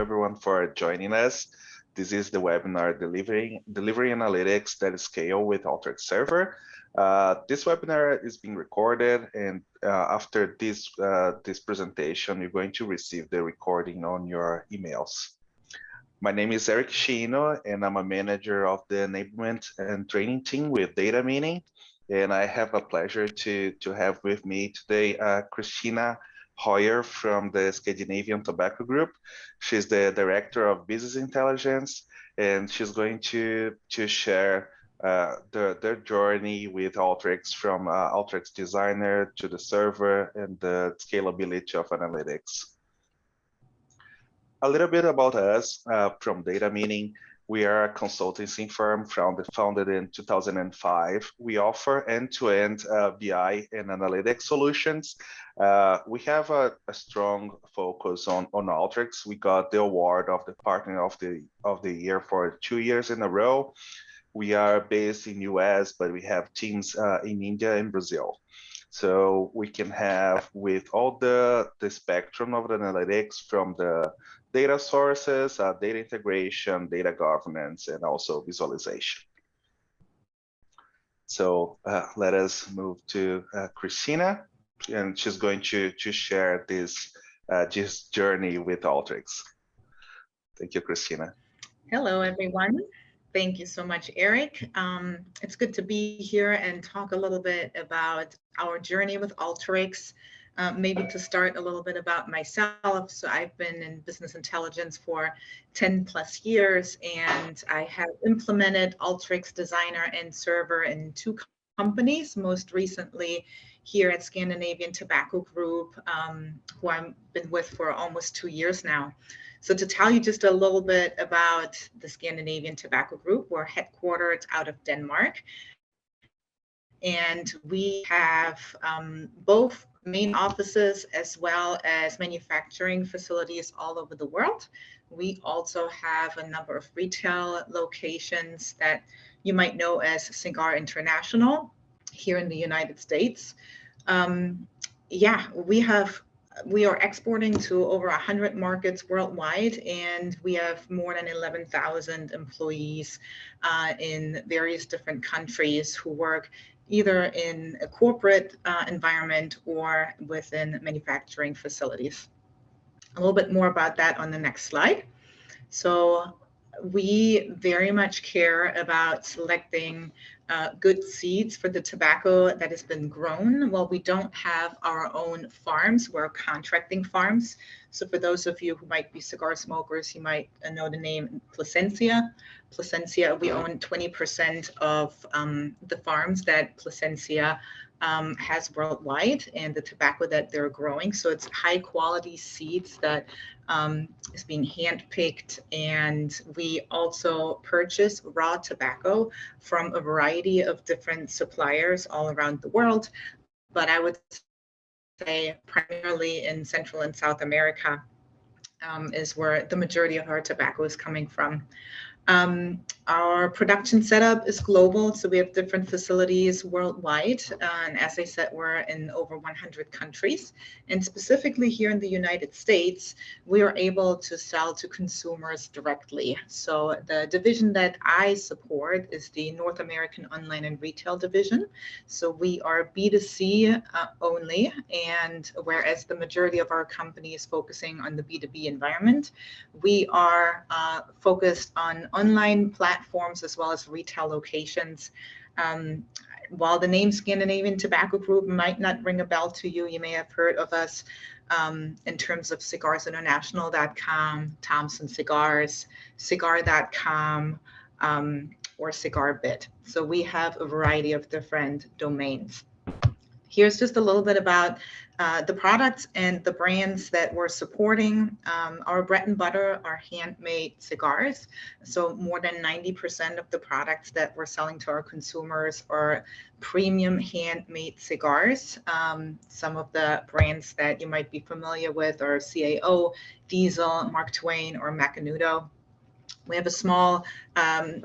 everyone for joining us. This is the webinar Delivery Analytics that Scale with Alteryx Server. This webinar is being recorded, and after this presentation, you're going to receive the recording on your emails. My name is Eric Chino, and I'm a manager of the enablement and training team with Data Meaning. And I have a pleasure to have with me today Christina Hoyer from the Scandinavian Tobacco Group. She's the Director of Business Intelligence, and she's going to share their journey with Alteryx, from Alteryx Designer to the server and the scalability of analytics. A little bit about us from Data Meaning. We are a consultancy firm founded in 2005. We offer end-to-end BI and analytics solutions. We have a strong focus on Alteryx. We got the award of the Partner of the Year for 2 years in a row. We are based in US, but we have teams in India and Brazil. So we can have with all the spectrum of the analytics, from the data sources, data integration, data governance, and also visualization. So let us move to Christina, and she's going to share this journey with Alteryx. Thank you, Christina. Hello, everyone. Thank you so much, Eric. It's good to be here and talk a little bit about our journey with Alteryx. Maybe to start a little bit about myself. So I've been in business intelligence for 10 plus years, and I have implemented Alteryx Designer and Server in 2 companies, most recently here at Scandinavian Tobacco Group, who I've been with for almost 2 years now. So to tell you just a little bit about the Scandinavian Tobacco Group, we're headquartered out of Denmark. And we have both main offices as well as manufacturing facilities all over the world. We also have a number of retail locations that you might know as Cigar International here in the United States. We are exporting to over 100 markets worldwide, and we have more than 11,000 employees in various different countries who work either in a corporate environment or within manufacturing facilities. A little bit more about that on the next slide. So we very much care about selecting good seeds for the tobacco that has been grown. Well, we don't have our own farms, we're contracting farms. So for those of you who might be cigar smokers, you might know the name Plasencia. Plasencia, we own 20% of the farms that Plasencia has worldwide, and the tobacco that they're growing. So it's high quality seeds that is being handpicked, and we also purchase raw tobacco from a variety of different suppliers all around the world. But I would say primarily in Central and South America is where the majority of our tobacco is coming from. Our production setup is global, so we have different facilities worldwide. And as I said, we're in over 100 countries. And specifically here in the United States, we are able to sell to consumers directly. So the division that I support is the North American Online and Retail Division. So we are B2C only, and whereas the majority of our company is focusing on the B2B environment, we are focused on online platforms as well as retail locations. While the name Scandinavian Tobacco Group might not ring a bell to you, you may have heard of us in terms of cigarsinternational.com, Thompson Cigars, cigar.com, or CigarBit. So we have a variety of different domains. Here's just a little bit about the products and the brands that we're supporting. Our bread and butter are handmade cigars. So more than 90% of the products that we're selling to our consumers are premium handmade cigars. Some of the brands that you might be familiar with are CAO, Diesel, Mark Twain, or Macanudo. We have a small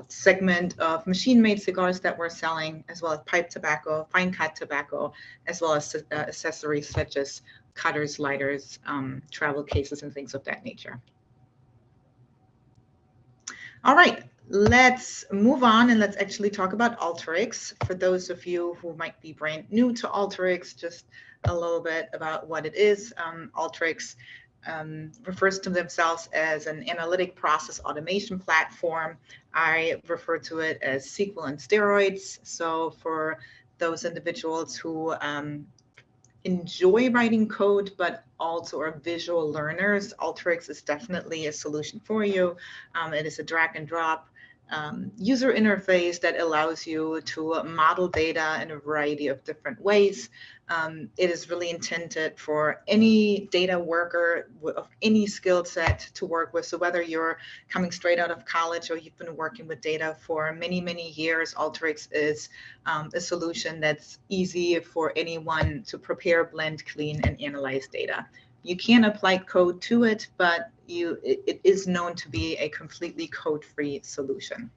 segment of machine-made cigars that we're selling, as well as pipe tobacco, fine cut tobacco, as well as accessories such as cutters, lighters, travel cases, and things of that nature. All right, let's move on and let's actually talk about Alteryx. For those of you who might be brand new to Alteryx, just a little bit about what it is. Alteryx refers to themselves as an analytic process automation platform. I refer to it as SQL and steroids. So for those individuals who enjoy writing code, but also are visual learners, Alteryx is definitely a solution for you. It is a drag and drop user interface that allows you to model data in a variety of different ways. It is really intended for any data worker of any skill set to work with. So whether you're coming straight out of college or you've been working with data for many, many years, Alteryx is a solution that's easy for anyone to prepare, blend, clean, and analyze data. You can apply code to it, but it is known to be a completely code-free solution.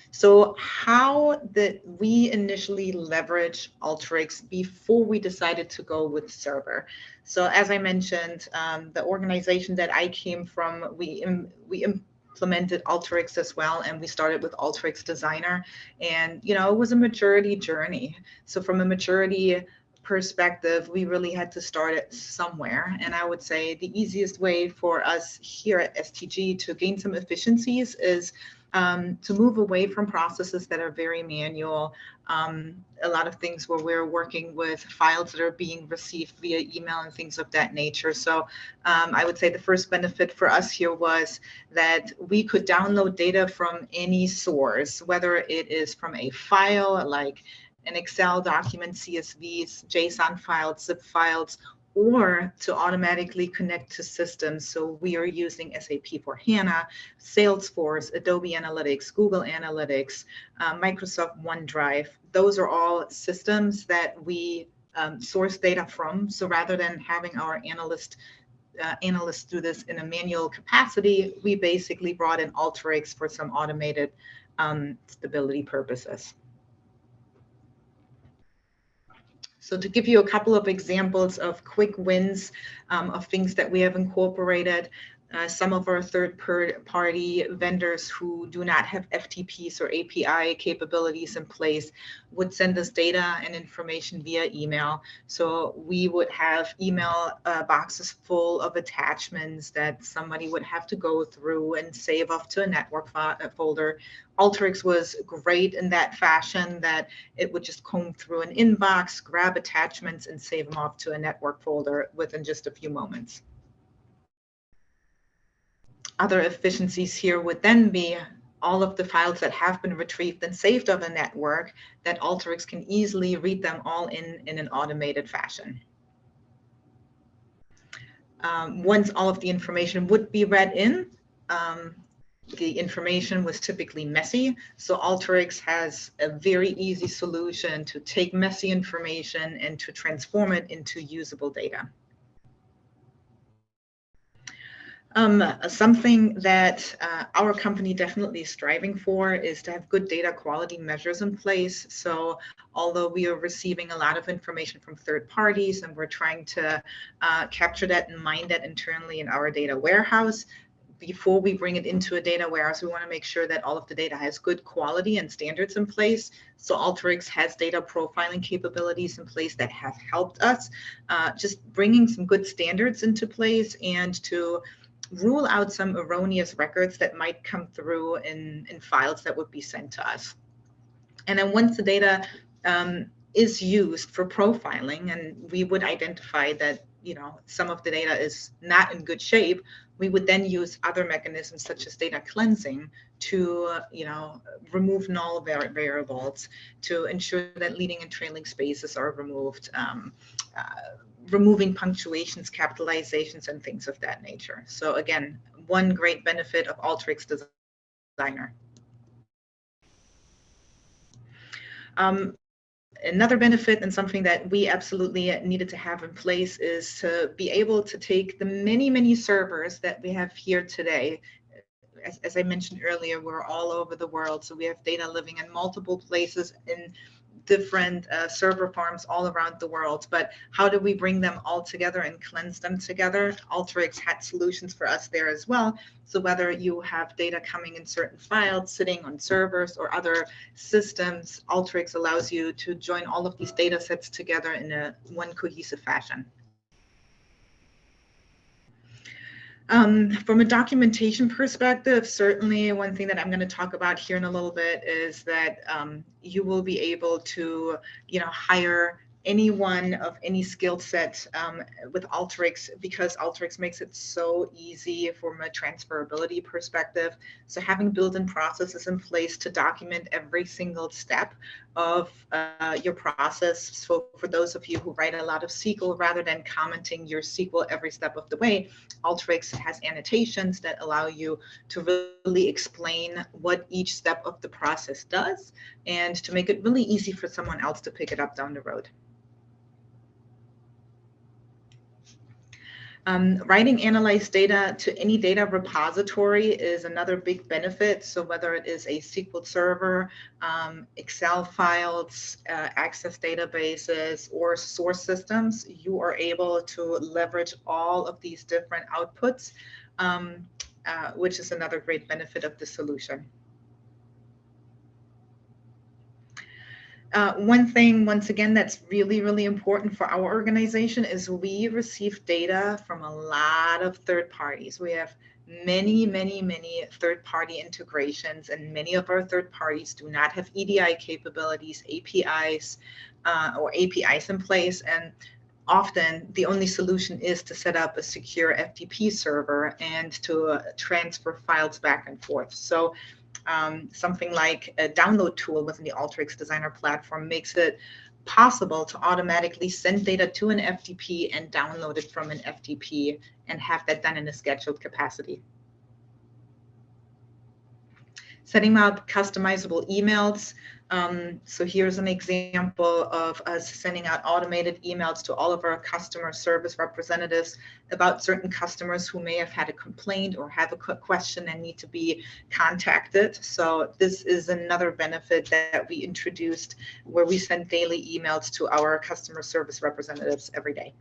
So how did we initially leverage Alteryx before we decided to go with Server? So as I mentioned, the organization that I came from, we implemented Alteryx as well, and we started with Alteryx Designer, and it was a maturity journey. So from a maturity perspective, we really had to start it somewhere, and I would say the easiest way for us here at STG to gain some efficiencies is to move away from processes that are very manual. A lot of things where we're working with files that are being received via email and things of that nature. So I would say the first benefit for us here was that we could download data from any source, whether it is from a file like an Excel document, CSVs, JSON files, zip files, or to automatically connect to systems. So we are using SAP for HANA, Salesforce, Adobe Analytics, Google Analytics, Microsoft OneDrive. Those are all systems that we source data from. So rather than having our analysts do this in a manual capacity, we basically brought in Alteryx for some automated stability purposes. So to give you a couple of examples of quick wins of things that we have incorporated, some of our third-party vendors who do not have FTPs or API capabilities in place would send us data and information via email. So we would have email boxes full of attachments that somebody would have to go through and save off to a network folder. Alteryx was great in that fashion, that it would just comb through an inbox, grab attachments, and save them off to a network folder within just a few moments. Other efficiencies here would then be all of the files that have been retrieved and saved of a network, that Alteryx can easily read them all in an automated fashion. Once all of the information would be read in, the information was typically messy. So Alteryx has a very easy solution to take messy information and to transform it into usable data. Something that our company definitely is striving for is to have good data quality measures in place. So although we are receiving a lot of information from third parties and we're trying to capture that and mine that internally in our data warehouse, before we bring it into a data warehouse, we want to make sure that all of the data has good quality and standards in place. So Alteryx has data profiling capabilities in place that have helped us just bringing some good standards into place and to rule out some erroneous records that might come through in files that would be sent to us. And then once the data is used for profiling and we would identify that some of the data is not in good shape, we would then use other mechanisms such as data cleansing to remove null variables, to ensure that leading and trailing spaces are removed, removing punctuations, capitalizations, and things of that nature. So again, one great benefit of Alteryx Designer. Another benefit and something that we absolutely needed to have in place is to be able to take the many, many servers that we have here today. As I mentioned earlier, we're all over the world, so we have data living in multiple places in different server farms all around the world, but how do we bring them all together and cleanse them together? Alteryx had solutions for us there as well. So whether you have data coming in certain files, sitting on servers or other systems, Alteryx allows you to join all of these data sets together in a one cohesive fashion. From a documentation perspective, certainly one thing that I'm going to talk about here in a little bit is that you will be able to, hire anyone of any skill set with Alteryx, because Alteryx makes it so easy from a transferability perspective. So having built-in processes in place to document every single step of your process. So for those of you who write a lot of SQL, rather than commenting your SQL every step of the way, Alteryx has annotations that allow you to really explain what each step of the process does, and to make it really easy for someone else to pick it up down the road. Writing analyzed data to any data repository is another big benefit. So whether it is a SQL server, Excel files, Access databases, or source systems, you are able to leverage all of these different outputs, which is another great benefit of the solution. One thing, once again, that's really, really important for our organization is we receive data from a lot of third parties. We have many, many, many third-party integrations, and many of our third parties do not have EDI capabilities, APIs, or APIs in place. And often the only solution is to set up a secure FTP server and to transfer files back and forth. So something like a download tool within the Alteryx Designer platform makes it possible to automatically send data to an FTP and download it from an FTP and have that done in a scheduled capacity. Setting up customizable emails. So here's an example of us sending out automated emails to all of our customer service representatives about certain customers who may have had a complaint or have a question and need to be contacted. So this is another benefit that we introduced, where we send daily emails to our customer service representatives every day.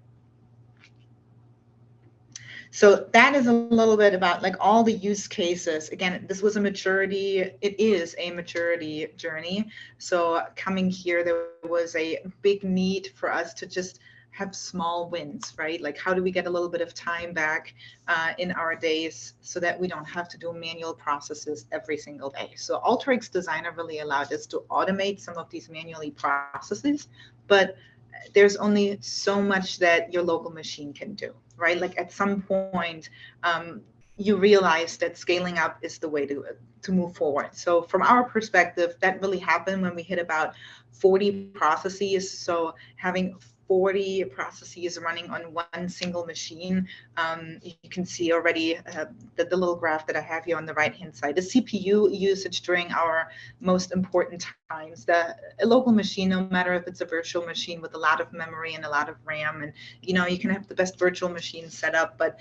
So that is a little bit about like all the use cases. Again, this was a maturity, it is a maturity journey. So coming here, there was a big need for us to just have small wins, right? Like how do we get a little bit of time back in our days so that we don't have to do manual processes every single day. So Alteryx Designer really allowed us to automate some of these manually processes, but there's only so much that your local machine can do, right? Like at some point, you realize that scaling up is the way to move forward. So from our perspective, that really happened when we hit about 40 processes. So having 40 processes running on one single machine. You can see already the little graph that I have here on the right-hand side. The CPU usage during our most important times. A local machine, no matter if it's a virtual machine with a lot of memory and a lot of RAM, and you can have the best virtual machine set up, but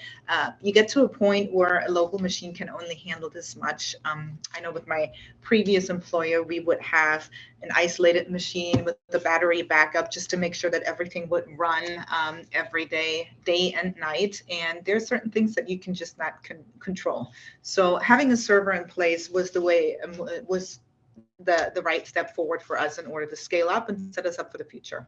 you get to a point where a local machine can only handle this much. I know with my previous employer, we would have an isolated machine with the battery backup just to make sure that everything would run every day, day and night. And there's certain things that you can just not control. So having a server in place was the way, was the right step forward for us in order to scale up and set us up for the future.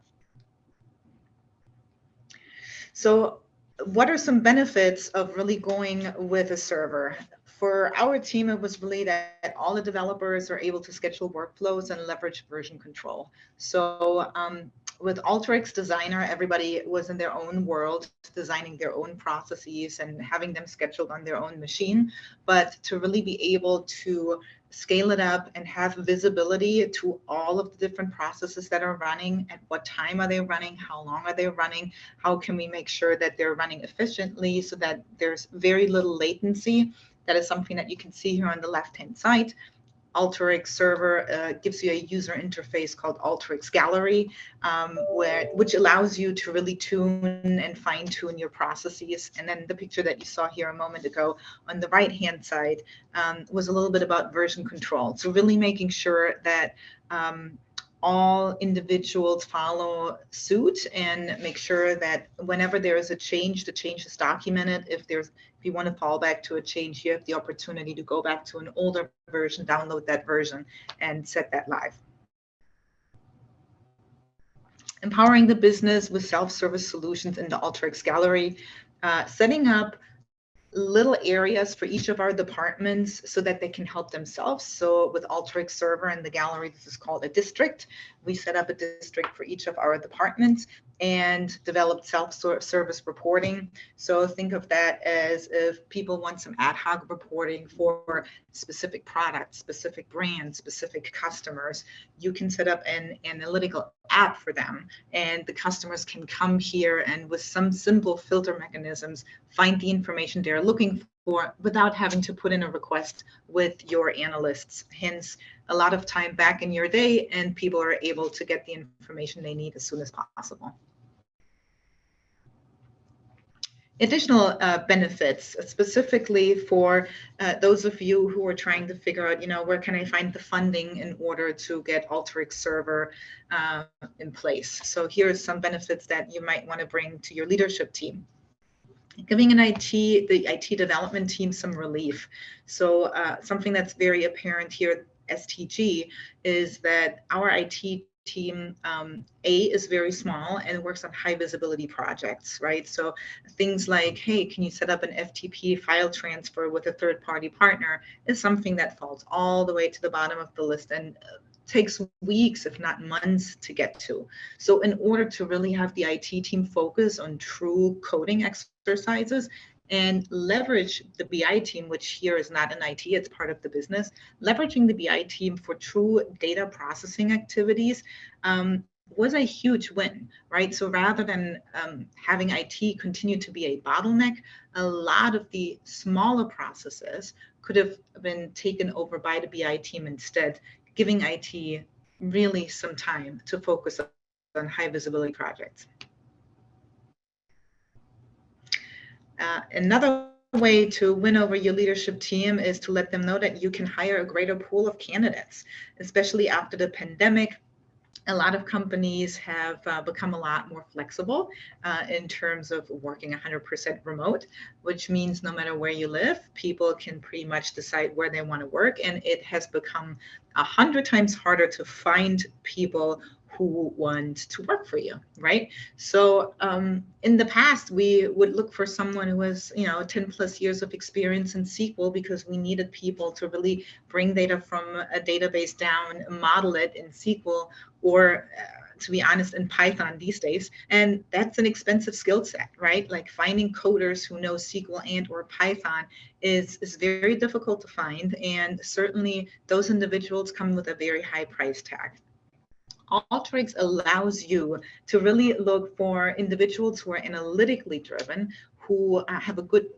So what are some benefits of really going with a server? For our team, it was really that all the developers are able to schedule workflows and leverage version control. So with Alteryx Designer, everybody was in their own world, designing their own processes and having them scheduled on their own machine. But to really be able to scale it up and have visibility to all of the different processes that are running, at what time are they running, how long are they running, how can we make sure that they're running efficiently so that there's very little latency. That is something that you can see here on the left-hand side. Alteryx Server gives you a user interface called Alteryx Gallery, which allows you to really tune and fine-tune your processes. And then the picture that you saw here a moment ago on the right-hand side was a little bit about version control. So really making sure that all individuals follow suit and make sure that whenever there is a change, the change is documented. If you want to fall back to a change, you have the opportunity to go back to an older version, download that version, and set that live. Empowering the business with self-service solutions in the Alteryx Gallery, setting up little areas for each of our departments so that they can help themselves. So with Alteryx Server and the gallery, this is called a district. We set up a district for each of our departments and developed self-service reporting. So think of that as if people want some ad hoc reporting for specific products, specific brands, specific customers, you can set up an analytical app for them, and the customers can come here and with some simple filter mechanisms find the information they're looking for without having to put in a request with your analysts. Hence, a lot of time back in your day, and people are able to get the information they need as soon as possible. Additional benefits, specifically for those of you who are trying to figure out, where can I find the funding in order to get Alteryx Server in place. So here are some benefits that you might want to bring to your leadership team. Giving the IT development team some relief. So something that's very apparent here at STG is that our IT team is very small and works on high visibility projects, right? So things like, hey, can you set up an FTP file transfer with a third-party partner is something that falls all the way to the bottom of the list and takes weeks, if not months, to get to. So in order to really have the IT team focus on true coding exercises and leverage the BI team, which here is not an IT, it's part of the business, leveraging the BI team for true data processing activities was a huge win, right? So rather than having IT continue to be a bottleneck, a lot of the smaller processes could have been taken over by the BI team instead, giving IT really some time to focus on high visibility projects. Another way to win over your leadership team is to let them know that you can hire a greater pool of candidates, especially after the pandemic. A lot of companies have become a lot more flexible in terms of working 100% remote, which means no matter where you live, people can pretty much decide where they want to work. And it has become 100 times harder to find people who want to work for you, right? So in the past, we would look for someone who was, 10 plus years of experience in SQL because we needed people to really bring data from a database down, model it in SQL, or to be honest, in Python these days. And that's an expensive skill set, right? Like finding coders who know SQL and or Python is very difficult to find. And certainly those individuals come with a very high price tag. Alteryx allows you to really look for individuals who are analytically driven, who have a good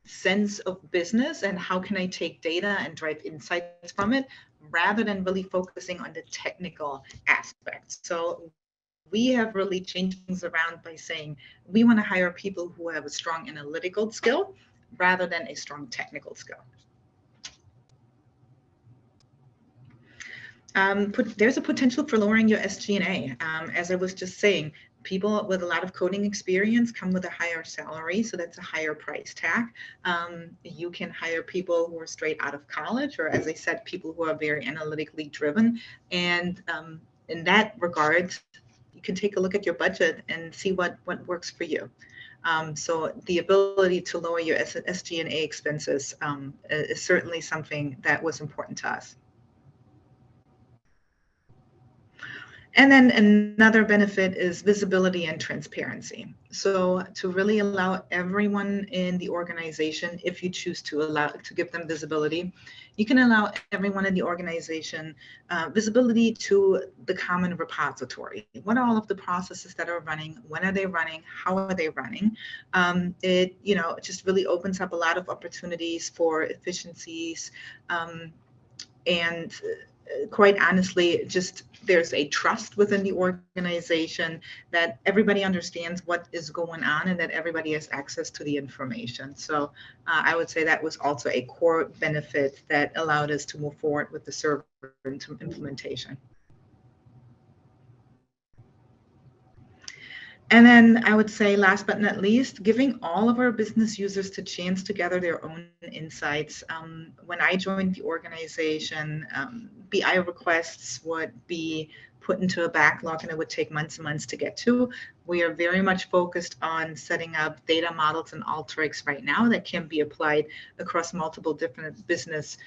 sense of business and how can I take data and drive insights from it, rather than really focusing on the technical aspects. So we have really changed things around by saying we want to hire people who have a strong analytical skill rather than a strong technical skill. There's a potential for lowering your SG&A. As I was just saying, people with a lot of coding experience come with a higher salary, so that's a higher price tag. You can hire people who are straight out of college, or as I said, people who are very analytically driven. And in that regard, you can take a look at your budget and see what works for you. So the ability to lower your SG&A expenses is certainly something that was important to us. And then another benefit is visibility and transparency. So to really allow everyone in the organization, if you choose to give them visibility, you can allow everyone in the organization visibility to the common repository. What are all of the processes that are running? When are they running? How are they running? It just really opens up a lot of opportunities for efficiencies, and quite honestly, just there's a trust within the organization that everybody understands what is going on and that everybody has access to the information. So I would say that was also a core benefit that allowed us to move forward with the server implementation. And then I would say, last but not least, giving all of our business users the chance to gather their own insights. When I joined the organization, BI requests would be put into a backlog and it would take months and months to get to. We are very much focused on setting up data models in Alteryx right now that can be applied across multiple different business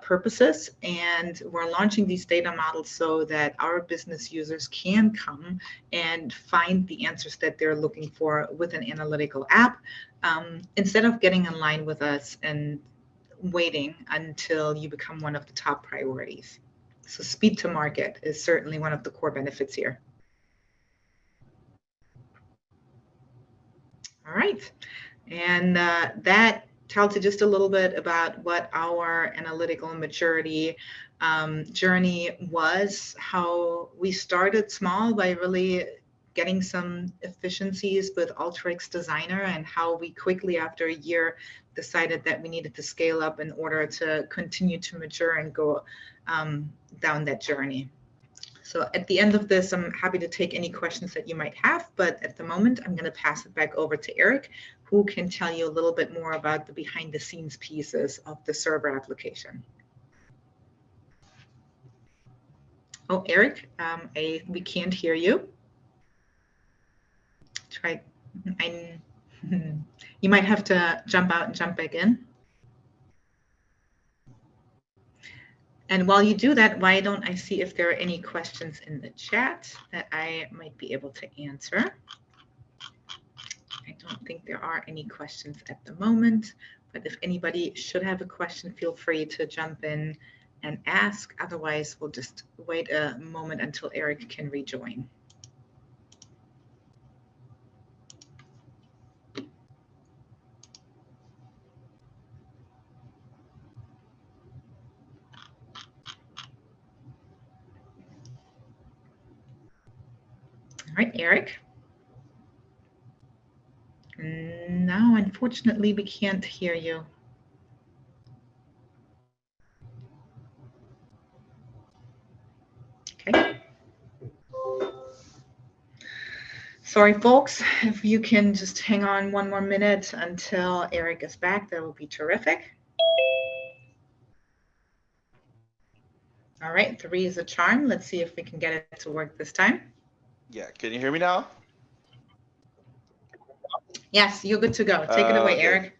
purposes. And we're launching these data models so that our business users can come and find the answers that they're looking for with an analytical app, instead of getting in line with us and waiting until you become one of the top priorities. So speed to market is certainly one of the core benefits here. All right, and that tells you just a little bit about what our analytical maturity journey was, how we started small by really getting some efficiencies with Alteryx Designer, and how we quickly, after a year, decided that we needed to scale up in order to continue to mature and go down that journey. So at the end of this, I'm happy to take any questions that you might have, but at the moment, I'm going to pass it back over to Eric, who can tell you a little bit more about the behind the scenes pieces of the server application. Oh, Eric, we can't hear you. Try, you might have to jump out and jump back in. And while you do that, why don't I see if there are any questions in the chat that I might be able to answer? I don't think there are any questions at the moment, but if anybody should have a question, feel free to jump in and ask. Otherwise, we'll just wait a moment until Eric can rejoin. All right, Eric. No, unfortunately, we can't hear you. Okay. Sorry, folks, if you can just hang on one more minute until Eric is back, that would be terrific. All right, 3 is a charm. Let's see if we can get it to work this time. Yeah, can you hear me now? Yes, you're good to go. Take it away, Eric.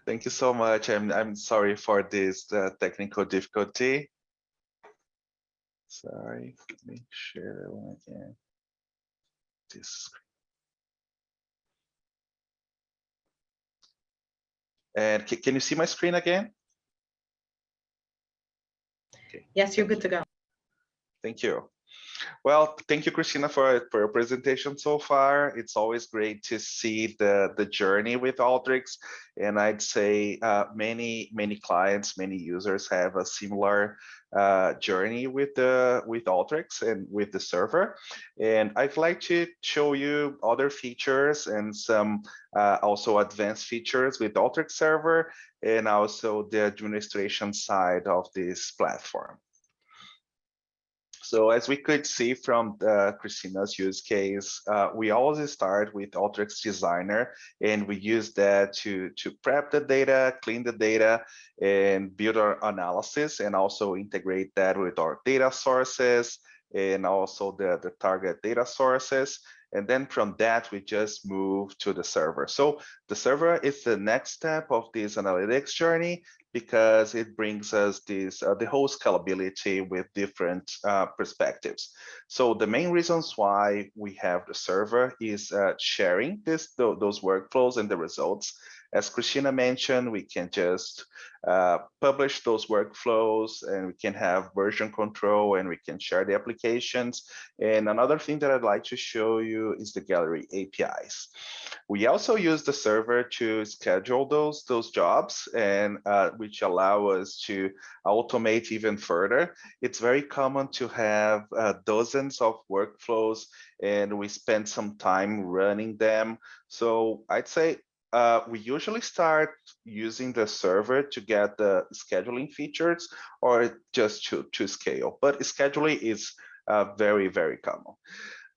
Thank you so much. I'm sorry for this technical difficulty. Sorry, let me share that one again. This screen. And can you see my screen again? Okay. Yes, you're good to go. Thank you. Well, thank you, Christina, for your presentation so far. It's always great to see the journey with Alteryx, and I'd say many clients, many users have a similar journey with Alteryx and with the server. And I'd like to show you other features and some also advanced features with Alteryx Server, and also the administration side of this platform. So as we could see from Christina's use case, we always start with Alteryx Designer, and we use that to prep the data, clean the data, and build our analysis, and also integrate that with our data sources and also the target data sources. And then from that, we just move to the server. So the server is the next step of this analytics journey, because it brings us this the whole scalability with different perspectives. So the main reasons why we have the server is sharing those workflows and the results. As Christina mentioned, we can just publish those workflows, and we can have version control, and we can share the applications. And another thing that I'd like to show you is the gallery APIs. We also use the server to schedule those jobs, and which allow us to automate even further. It's very common to have dozens of workflows, and we spend some time running them. So I'd say we usually start using the server to get the scheduling features, or just to scale. But scheduling is very common.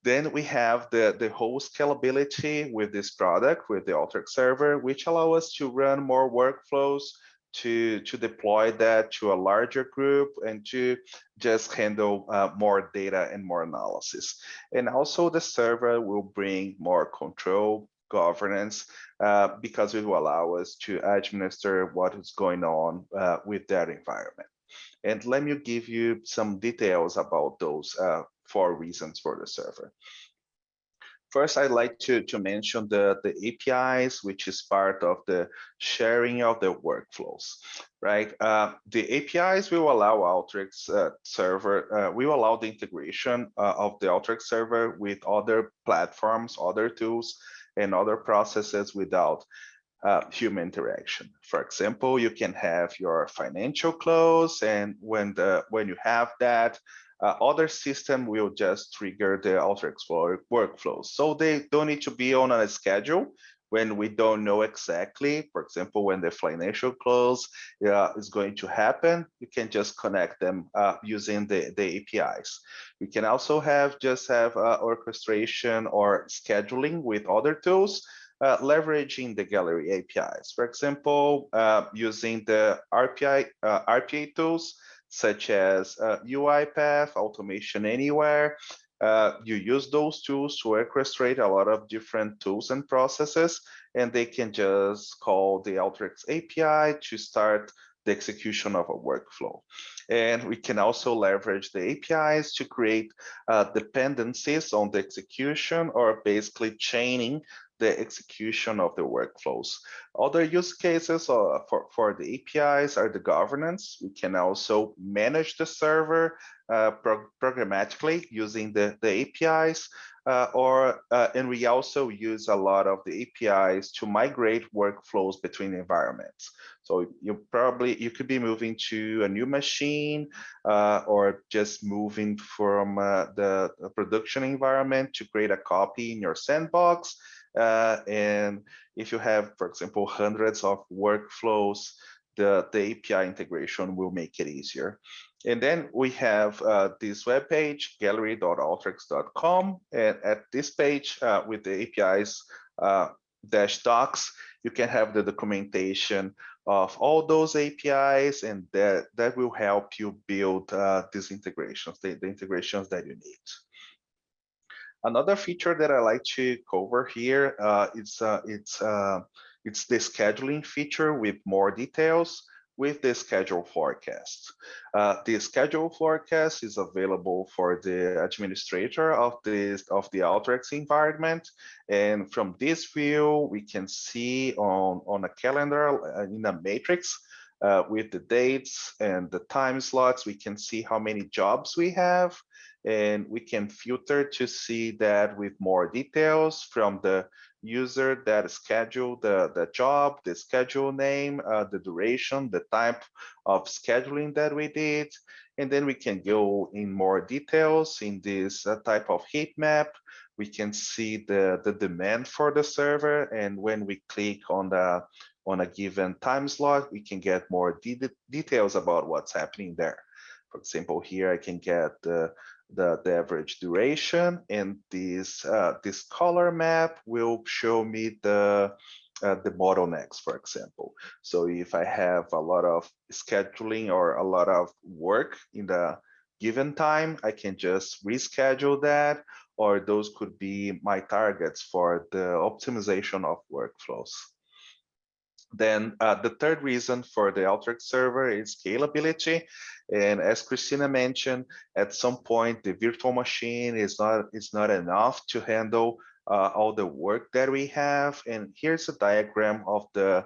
Then we have the whole scalability with this product, with the Alteryx Server, which allow us to run more workflows, to deploy that to a larger group, and to just handle more data and more analysis. And also the server will bring more control, governance, because it will allow us to administer what is going on with that environment. And let me give you some details about those 4 reasons for the server. First, I'd like to mention the APIs, which is part of the sharing of the workflows, right? The APIs will allow Alteryx server, will allow the integration of the Alteryx server with other platforms, other tools, and other processes without human interaction. For example, you can have your financial close, and when you have that, other system will just trigger the Alteryx workflows. So they don't need to be on a schedule when we don't know exactly, for example, when the financial close is going to happen. You can just connect them using the APIs. We can also have orchestration or scheduling with other tools, leveraging the gallery APIs. For example, using the RPA tools, such as UiPath, Automation Anywhere. You use those tools to orchestrate a lot of different tools and processes, and they can just call the Alteryx API to start the execution of a workflow. And we can also leverage the APIs to create dependencies on the execution, or basically chaining the execution of the workflows. Other use cases for the APIs are the governance. We can also manage the server programmatically using the APIs, and we also use a lot of the APIs to migrate workflows between environments. So you could be moving to a new machine, or just moving from the production environment to create a copy in your sandbox. And if you have, for example, hundreds of workflows, the API integration will make it easier. And then we have this web page, gallery.alteryx.com. And at this page, with the APIs -docs, you can have the documentation of all those APIs, and that will help you build these integrations, the integrations that you need. Another feature that I like to cover here, it's the scheduling feature with more details with the schedule forecast. The schedule forecast is available for the administrator of the Alteryx environment, and from this view we can see on a calendar in a matrix. With the dates and the time slots, we can see how many jobs we have, and we can filter to see that with more details from the user that scheduled the job, the schedule name, the duration, the type of scheduling that we did. And then we can go in more details in this type of heat map. We can see the demand for the server, and when we click on a given time slot, we can get more details about what's happening there. For example, here I can get the average duration, and this color map will show me the bottlenecks, for example. So if I have a lot of scheduling or a lot of work in the given time, I can just reschedule that, or those could be my targets for the optimization of workflows. Then the third reason for the Alteryx server is scalability. And as Christina mentioned, at some point, the virtual machine is not enough to handle all the work that we have. And here's a diagram of the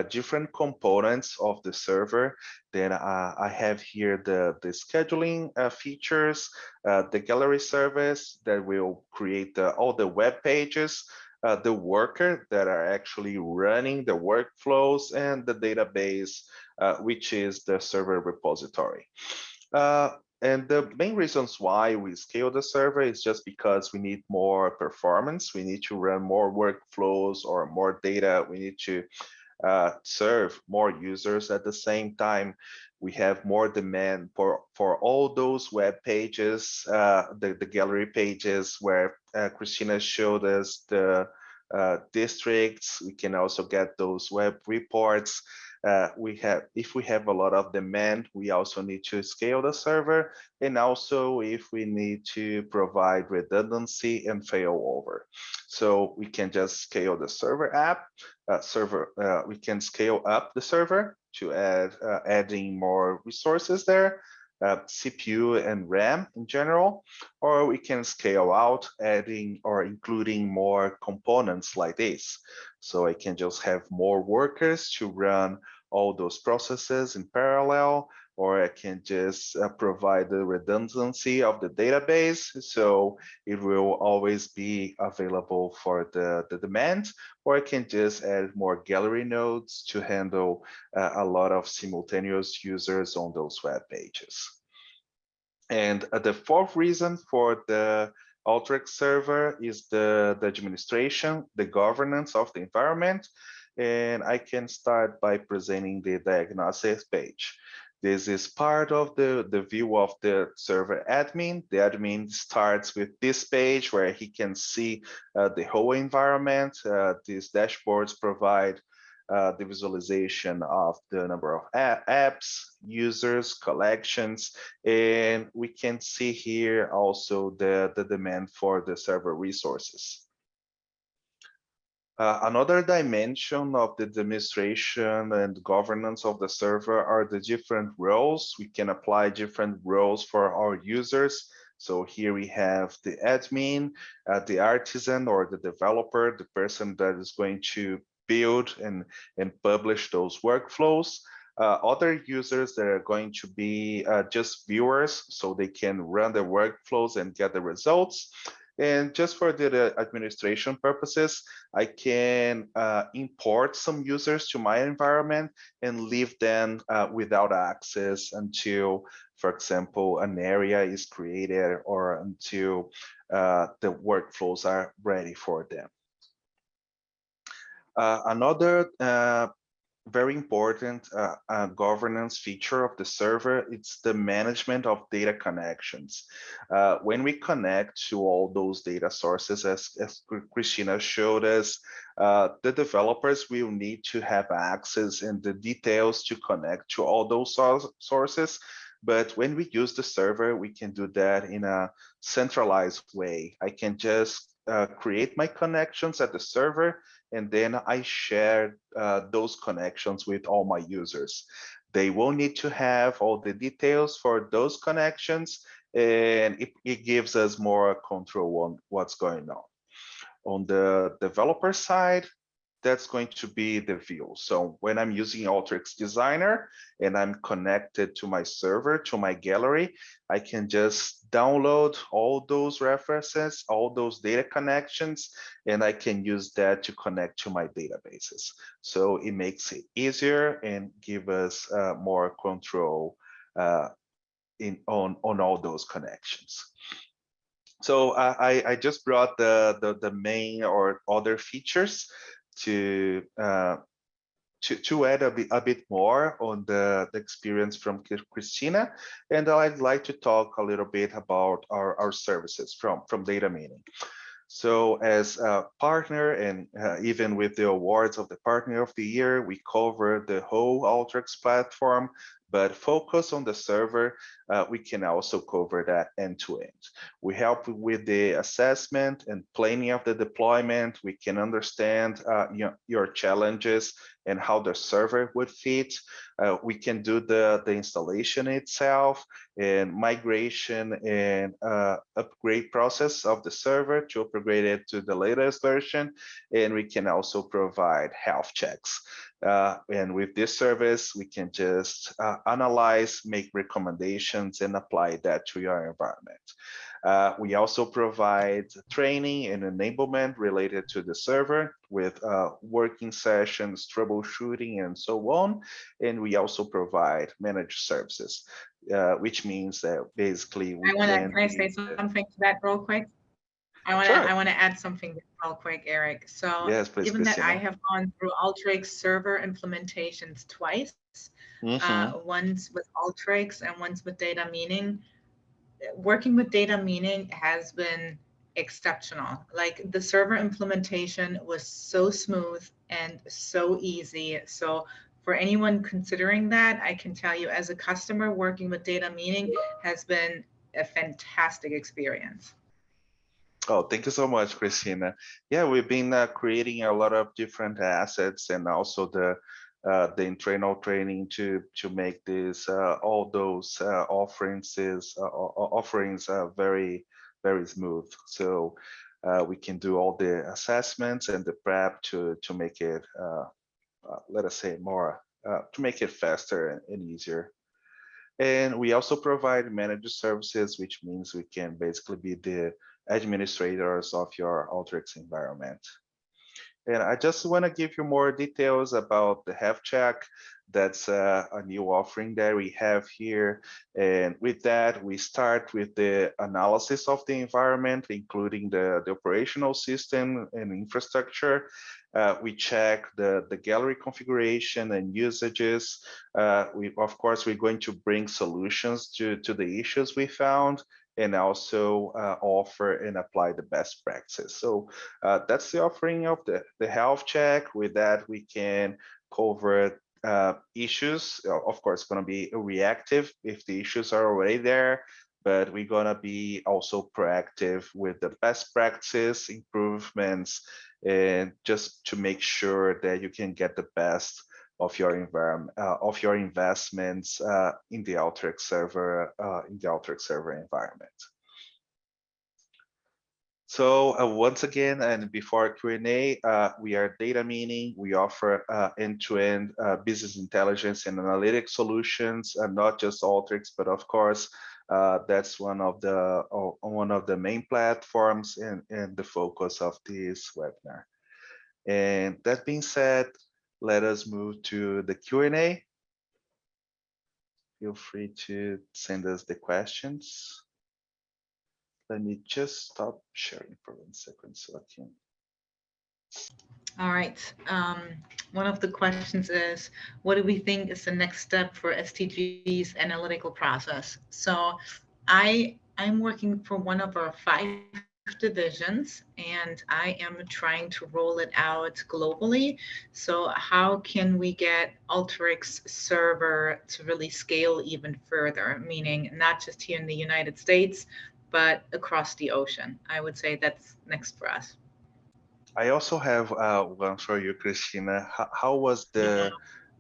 different components of the server. Then I have here the scheduling features, the gallery service that will create all the web pages, the worker that are actually running the workflows, and the database, which is the server repository. And the main reasons why we scale the server is just because we need more performance. We need to run more workflows or more data. We need to serve more users at the same time. we have more demand for all those web pages, the gallery pages where Christina showed us the districts. We can also get those web reports. If we have a lot of demand, we also need to scale the server, and also if we need to provide redundancy and failover. So we can just scale the server we can scale up the server to adding more resources there, CPU and RAM in general, or we can scale out, adding or including more components like this. So I can just have more workers to run all those processes in parallel, or I can just provide the redundancy of the database, so it will always be available for the demand, or I can just add more gallery nodes to handle a lot of simultaneous users on those web pages. And the fourth reason for the Alteryx server is the administration, the governance of the environment. And I can start by presenting the diagnosis page. This is part of the view of the server admin. The admin starts with this page where he can see the whole environment. These dashboards provide the visualization of the number of apps, users, collections, and we can see here also the demand for the server resources. Another dimension of the administration and governance of the server are the different roles. We can apply different roles for our users. So here we have the admin, the artisan or the developer, the person that is going to build and publish those workflows. Other users that are going to be just viewers, so they can run the workflows and get the results. And just for the administration purposes, I can import some users to my environment and leave them without access until, for example, an area is created or until the workflows are ready for them. Another very important governance feature of the server, it's the management of data connections. When we connect to all those data sources, as Christina showed us, the developers will need to have access and the details to connect to all those sources. But when we use the server, we can do that in a centralized way. I can just create my connections at the server, and then I share those connections with all my users. They will need to have all the details for those connections, and it gives us more control on what's going on. On the developer side, that's going to be the view. So when I'm using Alteryx Designer and I'm connected to my server, to my gallery, I can just download all those references, all those data connections, and I can use that to connect to my databases. So it makes it easier and give us more control on all those connections. So I just brought the main or other features to add a bit more on the experience from Christina, and I'd like to talk a little bit about our services from data mining. So as a partner, and even with the awards of the Partner of the Year, we cover the whole Alteryx platform, but focus on the server, we can also cover that end to end. We help with the assessment and planning of the deployment. We can understand your challenges and how the server would fit. We can do the installation itself and migration and upgrade process of the server to upgrade it to the latest version. And we can also provide health checks. And with this service, we can just analyze, make recommendations, and apply that to your environment. We also provide training and enablement related to the server with working sessions, troubleshooting, and so on. And we also provide managed services, which means that basically we can I say something to that real quick? Sure. I want to add something real quick, Eric. So Yes, please, given that I Christina. have gone through Alteryx Server implementations twice, Mm-hmm. once with Alteryx and once with data meaning, working with data meaning has been exceptional. Like the server implementation was so smooth and so easy. So for anyone considering that, I can tell you as a customer working with data meaning has been a fantastic experience. Oh, thank you so much, Christina. Yeah, we've been creating a lot of different assets and also the internal training to make this all those offerings very smooth. So we can do all the assessments and the prep to make it let us say more to make it faster and easier. And we also provide managed services, which means we can basically be the administrators of your Alteryx environment. And I just want to give you more details about the health check. That's a new offering that we have here. And with that, we start with the analysis of the environment, including the operational system and infrastructure. We check the gallery configuration and usages. Of course, we're going to bring solutions to the issues we found and also offer and apply the best practices. So that's the offering of the health check. With that, we can cover issues. Of course, going to be reactive if the issues are already there, but we're going to be also proactive with the best practices, improvements, and just to make sure that you can get the best of your environment, of your investments in the Alteryx server, environment. So once again, and before Q&A, we are data meaning. We offer end-to-end business intelligence and analytic solutions, and not just Alteryx, but of course, that's one of the main platforms and the focus of this webinar. And that being said, let us move to the Q&A. Feel free to send us the questions. Let me just stop sharing for 1 second so I can. All right. One of the questions is, what do we think is the next step for STG's analytical process? So I'm working for one of our 5 divisions, and I am trying to roll it out globally. So how can we get Alteryx Server to really scale even further, meaning not just here in the United States, but across the ocean? I would say that's next for us. I also have one for you, Christina. How was Yeah.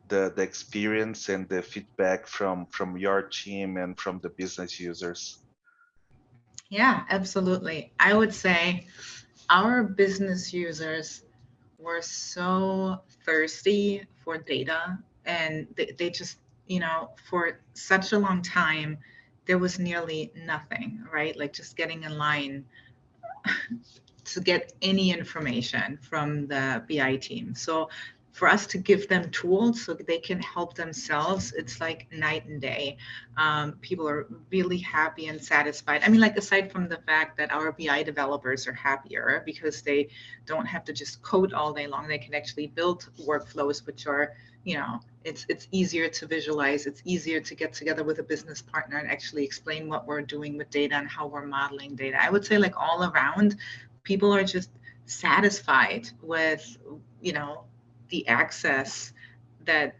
the experience and the feedback from your team and from the business users? Yeah, absolutely. I would say our business users were so thirsty for data, and they just, for such a long time, there was nearly nothing, right? Like just getting in line to get any information from the BI team. So for us to give them tools so they can help themselves, it's like night and day. People are really happy and satisfied. I mean, like aside from the fact that our BI developers are happier because they don't have to just code all day long, they can actually build workflows which are, it's easier to visualize. It's easier to get together with a business partner and actually explain what we're doing with data and how we're modeling data. I would say like all around, people are just satisfied with, the access that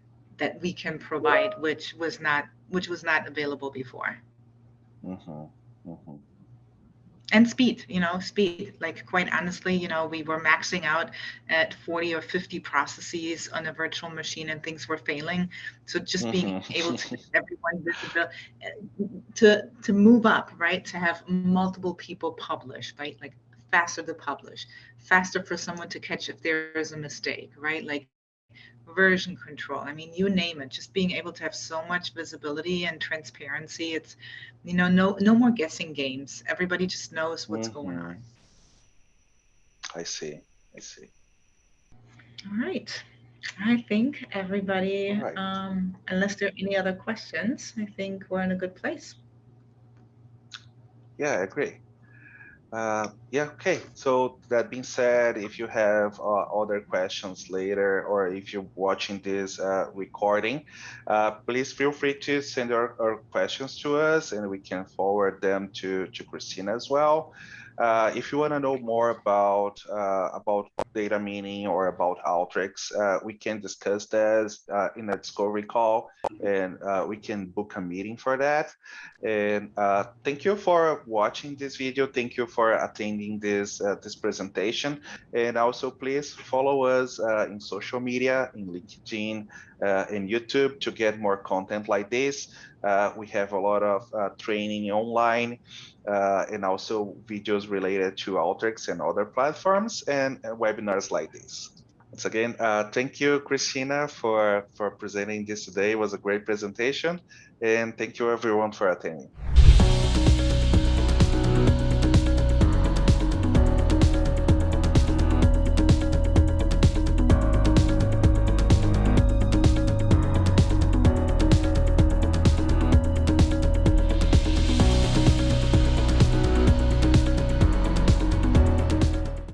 we can provide, which was not available before. Mm-hmm, mm-hmm. And speed, like quite honestly, we were maxing out at 40 or 50 processes on a virtual machine and things were failing. So just being able to Mm-hmm. give everyone visible, to move up, right, to have multiple people publish, right, like faster to publish, faster for someone to catch if there is a mistake, right, like version control, I mean, you name it, just being able to have so much visibility and transparency. It's, no more guessing games. Everybody just knows what's going on. Mm-hmm. I see. I see. All right. I think All everybody, right. unless there are any other questions, I think we're in a good place. Yeah, I agree. Yeah, okay. So that being said, if you have other questions later, or if you're watching this recording, please feel free to send our questions to us, and we can forward them to Christina as well. If you want to know more about data mining or about Alteryx, we can discuss this in a discovery call, and we can book a meeting for that. And thank you for watching this video. Thank you for attending this presentation. And also, please follow us in social media, in LinkedIn, and YouTube to get more content like this. We have a lot of training online and also videos related to Alteryx and other platforms and webinars like this. Once again, thank you, Christina, for presenting this today. It was a great presentation. And thank you, everyone, for attending.